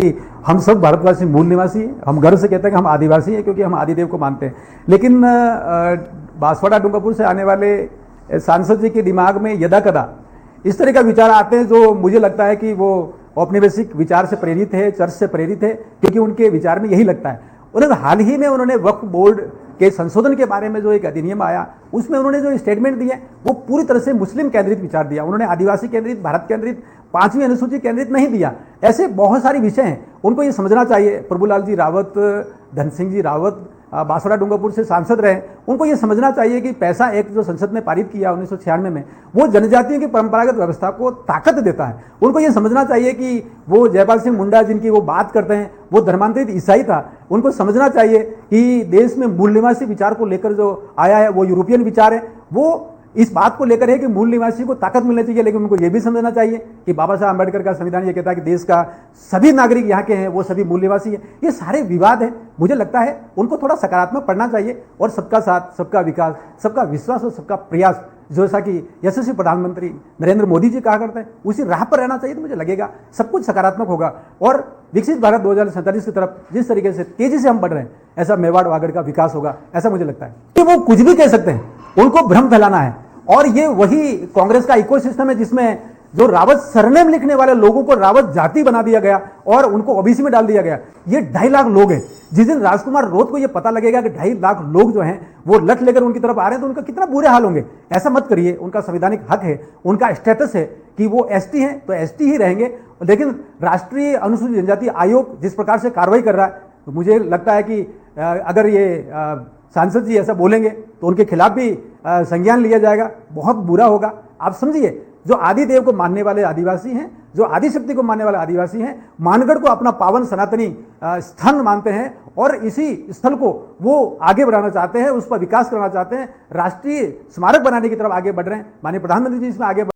कि हम सब भारतवासी मूल निवासी हैं, हम गर्व से कहते हैं कि हम आदिवासी हैं क्योंकि हम आदिदेव को मानते हैं। लेकिन बांसवाड़ा डूंगरपुर से आने वाले सांसद जी के दिमाग में यदा कदा इस तरह का विचार आते हैं जो मुझे लगता है कि वो औपनिवेशिक विचार से प्रेरित है, चर्च से प्रेरित है, क्योंकि उनके विचार में यही लगता है। उन्होंने हाल ही में उन्होंने वक्फ बोर्ड के संशोधन के बारे में जो एक अधिनियम आया उसमें उन्होंने जो स्टेटमेंट दिए वो पूरी तरह से मुस्लिम केंद्रित विचार दिया। उन्होंने आदिवासी केंद्रित, भारत केंद्रित, 5वीं अनुसूची केंद्रित नहीं दिया। ऐसे बहुत सारे विषय हैं, उनको ये समझना चाहिए। प्रभुलाल जी रावत, धन सिंह जी रावत बांसवाड़ा डूंगरपुर से सांसद रहे, उनको ये समझना चाहिए कि पैसा एक्ट जो संसद में पारित किया 1996 में, वो जनजातियों की परंपरागत व्यवस्था को ताकत देता है। उनको ये समझना चाहिए कि वो जयपाल सिंह मुंडा जिनकी वो बात करते हैं वो धर्मांतरित ईसाई था। उनको समझना चाहिए कि देश में मूल निवासी विचार को लेकर जो आया है वो यूरोपियन विचार है, वो इस बात को लेकर है कि मूल निवासी को ताकत मिलनी चाहिए। लेकिन उनको यह भी समझना चाहिए कि बाबा साहब अम्बेडकर का संविधान ये कहता है कि देश का सभी नागरिक यहाँ के हैं, वो सभी मूल निवासी हैं। ये सारे विवाद हैं, मुझे लगता है उनको थोड़ा सकारात्मक पढ़ना चाहिए और सबका साथ, सबका विकास, सबका विश्वास और सबका प्रयास, जैसा कि यशस्वी प्रधानमंत्री नरेंद्र मोदी जी कहा करते हैं, उसी राह पर रहना चाहिए। तो मुझे लगेगा सब कुछ सकारात्मक होगा और विकसित भारत 2047 की तरफ जिस तरीके से तेजी से हम बढ़ रहे हैं, ऐसा मेवाड़ वागड़ का विकास होगा, ऐसा मुझे लगता है। कि वो कुछ भी कह सकते हैं, उनको भ्रम फैलाना है। और ये वही कांग्रेस का इकोसिस्टम है जिसमें जो रावत सरनेम लिखने वाले लोगों को रावत जाति बना दिया गया और उनको ओबीसी में डाल दिया गया। ये 2.5 लाख लोग हैं। जिस दिन राजकुमार रोत को ये पता लगेगा कि 2.5 लाख लोग जो हैं वो लठ लेकर उनकी तरफ आ रहे हैं तो उनका कितना बुरे हाल होंगे। ऐसा मत करिए, उनका संवैधानिक हक है, उनका स्टेटस है कि वो एसटी हैं तो एसटी ही रहेंगे। लेकिन राष्ट्रीय अनुसूचित जनजाति आयोग जिस प्रकार से कार्रवाई कर रहा है, तो मुझे लगता है कि अगर ये सांसद जी ऐसा बोलेंगे तो उनके खिलाफ भी संज्ञान लिया जाएगा, बहुत बुरा होगा। आप समझिए, जो आदिदेव को मानने वाले आदिवासी हैं, जो आदिशक्ति को मानने वाले आदिवासी हैं, मानगढ़ को अपना पावन सनातनी स्थान मानते हैं और इसी स्थल को वो आगे बढ़ाना चाहते हैं, उस पर विकास करना चाहते हैं, राष्ट्रीय स्मारक बनाने की तरफ आगे बढ़ रहे हैं। माननीय प्रधानमंत्री जी इसमें आगे